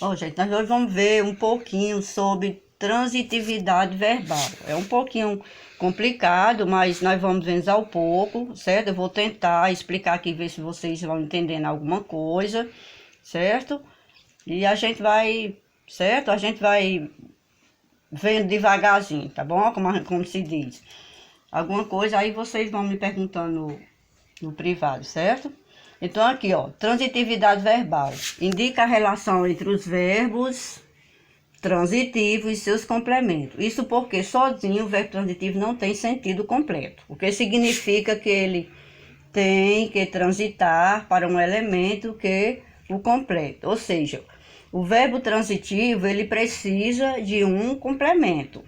Bom, gente, nós hoje vamos ver um pouquinho sobre transitividade verbal. É um pouquinho complicado, mas nós vamos vendo ao pouco, certo? Eu vou tentar explicar aqui, ver se vocês vão entendendo alguma coisa, certo? E a gente vai, certo? A gente vai vendo devagarzinho, tá bom? Como se diz. Alguma coisa, aí vocês vão me perguntando no privado, certo? Então, aqui, ó, transitividade verbal. Indica a relação entre os verbos transitivos e seus complementos. Isso porque sozinho o verbo transitivo não tem sentido completo. O que significa que ele tem que transitar para um elemento que o completa. Ou seja, o verbo transitivo, ele precisa de um complemento,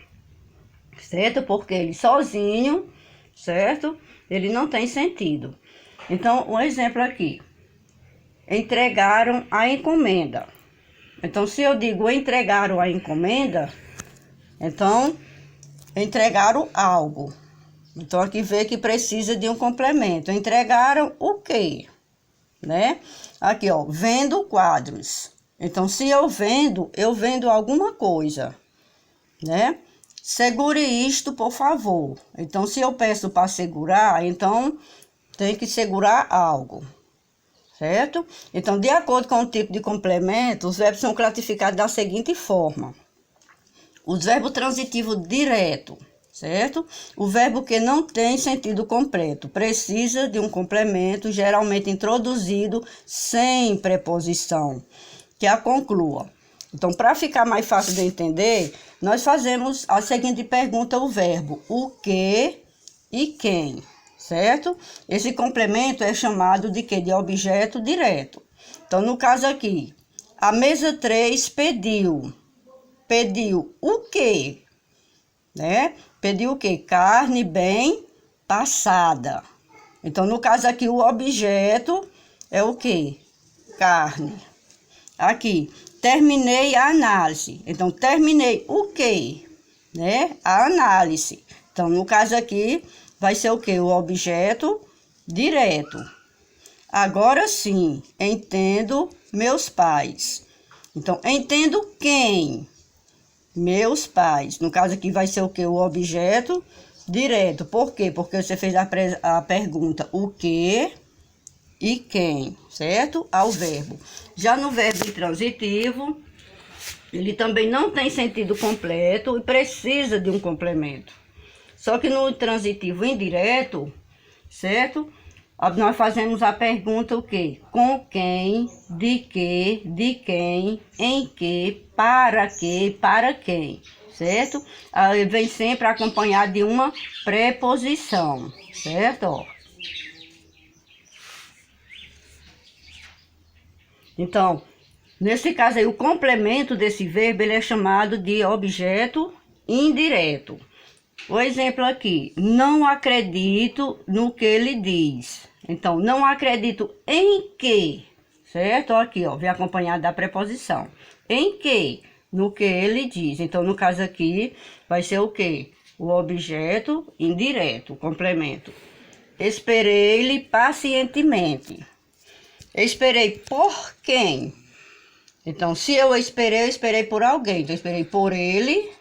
certo? Porque ele sozinho, certo? Ele não tem sentido. Então, um exemplo aqui. Entregaram a encomenda. Então, se eu digo entregaram a encomenda, então, entregaram algo. Então, aqui vê que precisa de um complemento. Entregaram o quê? Né? Aqui, ó, vendo quadros. Então, se eu vendo alguma coisa, né? Segure isto, por favor. Então, se eu peço para segurar, então tem que segurar algo, certo? Então, de acordo com o tipo de complemento, os verbos são classificados da seguinte forma: os verbos transitivos direto, certo? O verbo que não tem sentido completo precisa de um complemento, geralmente introduzido sem preposição, que a conclua. Então, para ficar mais fácil de entender, nós fazemos a seguinte pergunta: o verbo o que e quem, certo? Esse complemento é chamado de quê? De objeto direto. Então, no caso aqui, a mesa 3 pediu o quê? Né? Pediu o quê? Carne bem passada. Então, no caso aqui, o objeto é o quê? Carne. Aqui, terminei a análise. Então, terminei o quê? Né? A análise. Então, no caso aqui, vai ser o quê? O objeto direto. Agora sim, entendo meus pais. Então, entendo quem? Meus pais. No caso aqui, vai ser o quê? O objeto direto. Por quê? Porque você fez a pergunta o que e quem, certo? Ao verbo. Já no verbo intransitivo, ele também não tem sentido completo e precisa de um complemento. Só que no transitivo indireto, certo? Nós fazemos a pergunta o quê? Com quem, de quem, em que, para quem, certo? Aí vem sempre acompanhado de uma preposição, certo? Ó. Então, nesse caso aí, o complemento desse verbo, ele é chamado de objeto indireto. O exemplo aqui, não acredito no que ele diz. Então, não acredito em que, certo? Aqui, ó, vem acompanhado da preposição. Em que? No que ele diz. Então, no caso aqui, vai ser o quê? O objeto indireto, o complemento. Esperei-lhe pacientemente. Esperei por quem? Então, se eu esperei por alguém. Então, eu esperei por ele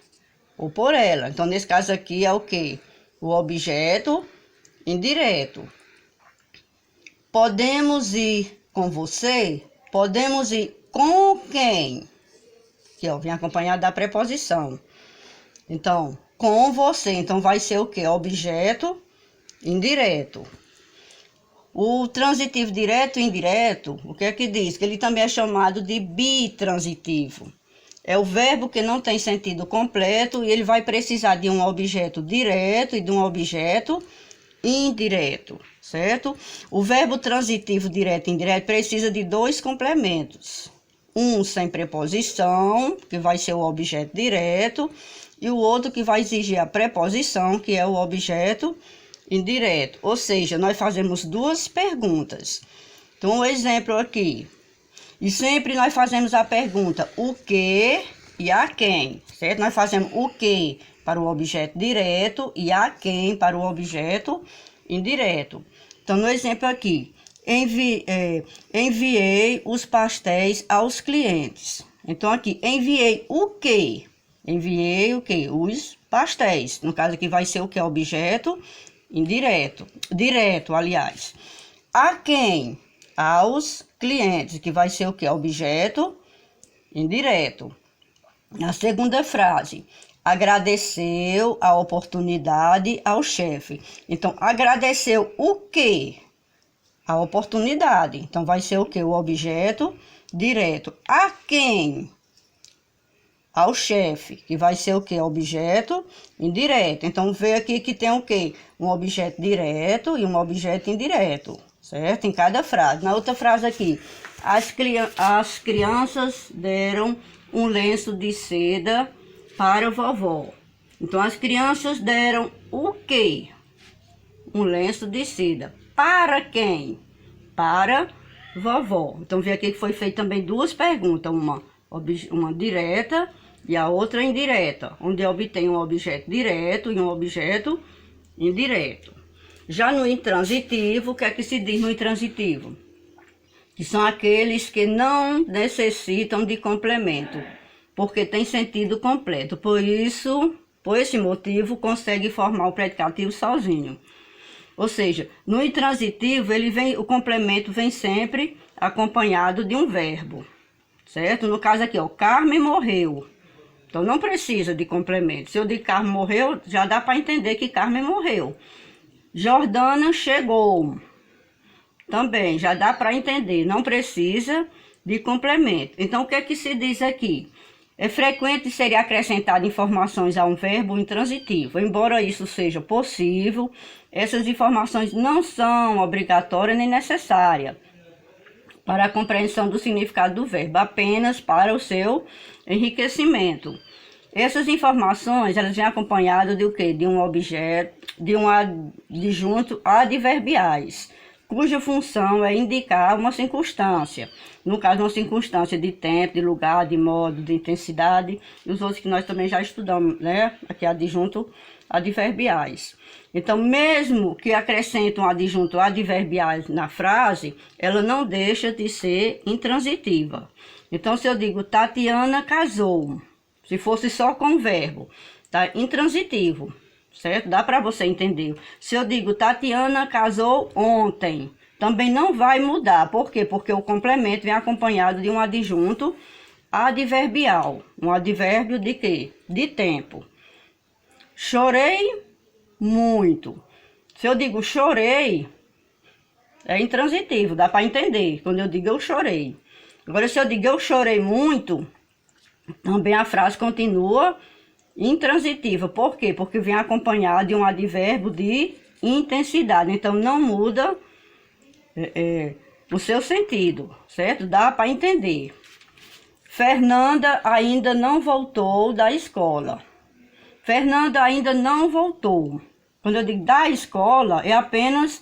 ou por ela. Então, nesse caso aqui é o quê? O objeto indireto. Podemos ir com você? Podemos ir com quem? Aqui, ó, vem acompanhado da preposição. Então, com você. Então, vai ser o quê? Objeto indireto. O transitivo direto e indireto, o que é que diz? Que ele também é chamado de bitransitivo. É o verbo que não tem sentido completo e ele vai precisar de um objeto direto e de um objeto indireto, certo? O verbo transitivo direto e indireto precisa de dois complementos. Um sem preposição, que vai ser o objeto direto, e o outro que vai exigir a preposição, que é o objeto indireto. Ou seja, nós fazemos duas perguntas. Então, um exemplo aqui. E sempre nós fazemos a pergunta o que e a quem, certo? Nós fazemos o que para o objeto direto e a quem para o objeto indireto. Então, no exemplo aqui, enviei os pastéis aos clientes. Então, aqui, enviei o quê? Enviei o quê? Os pastéis. No caso aqui vai ser o que? Objeto indireto. Direto, aliás. A quem? Aos clientes, que vai ser o que? Objeto indireto. Na segunda frase, agradeceu a oportunidade ao chefe. Então, agradeceu o quê? A oportunidade. Então, vai ser o quê? O objeto direto. A quem? Ao chefe, que vai ser o quê? Objeto indireto. Então, vê aqui que tem o quê? Um objeto direto e um objeto indireto, certo? Em cada frase. Na outra frase aqui, as crianças deram um lenço de seda para a vovó. Então, as crianças deram o quê? Um lenço de seda. Para quem? Para vovó. Então, vê aqui que foi feita também duas perguntas. Uma direta e a outra indireta. Onde obtém um objeto direto e um objeto indireto. Já no intransitivo, o que é que se diz no intransitivo? Que são aqueles que não necessitam de complemento, porque tem sentido completo. Por esse motivo, consegue formar o predicativo sozinho. Ou seja, no intransitivo, o complemento vem sempre acompanhado de um verbo, certo? No caso aqui, ó, Carmen morreu. Então, não precisa de complemento. Se eu digo Carmen morreu, já dá para entender que Carmen morreu. Jordana chegou. Também já dá para entender, não precisa de complemento. Então, o que é que se diz aqui? É frequente ser acrescentar informações a um verbo intransitivo. Embora isso seja possível, essas informações não são obrigatórias nem necessárias para a compreensão do significado do verbo, apenas para o seu enriquecimento. Essas informações, elas vêm acompanhadas de o quê? De um objeto, de um adjunto adverbiais, cuja função é indicar uma circunstância. No caso, uma circunstância de tempo, de lugar, de modo, de intensidade, e os outros que nós também já estudamos, né? Aqui, adjunto adverbiais. Então, mesmo que acrescente um adjunto adverbiais na frase, ela não deixa de ser intransitiva. Então, se eu digo Tatiana casou, se fosse só com o verbo, tá? Intransitivo. Certo? Dá para você entender. Se eu digo Tatiana casou ontem, também não vai mudar. Por quê? Porque o complemento vem acompanhado de um adjunto adverbial. Um advérbio de quê? De tempo. Chorei muito. Se eu digo chorei, é intransitivo, dá para entender. Quando eu digo eu chorei. Agora, se eu digo eu chorei muito, também a frase continua intransitiva. Por quê? Porque vem acompanhado de um advérbio de intensidade. Então, não muda o seu sentido, certo? Dá para entender. Fernanda ainda não voltou da escola. Fernanda ainda não voltou. Quando eu digo da escola, é apenas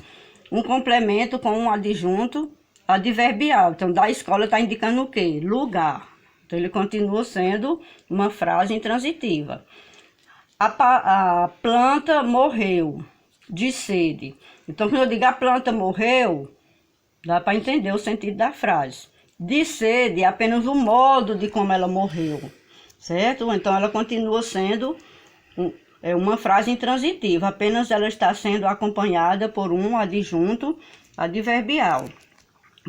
um complemento com um adjunto adverbial. Então, da escola está indicando o quê? Lugar. Então, ele continua sendo uma frase intransitiva. A planta morreu de sede. Então, quando eu digo a planta morreu, dá para entender o sentido da frase. De sede é apenas o modo de como ela morreu, certo? Então, ela continua sendo uma frase intransitiva. Apenas ela está sendo acompanhada por um adjunto adverbial.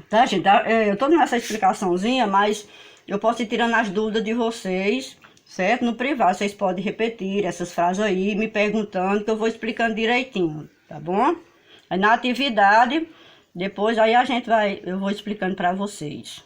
Tá, gente? Eu estou dando essa explicaçãozinha, mas eu posso ir tirando as dúvidas de vocês, certo? No privado, vocês podem repetir essas frases aí, me perguntando, que eu vou explicando direitinho, tá bom? Aí na atividade, depois aí eu vou explicando para vocês.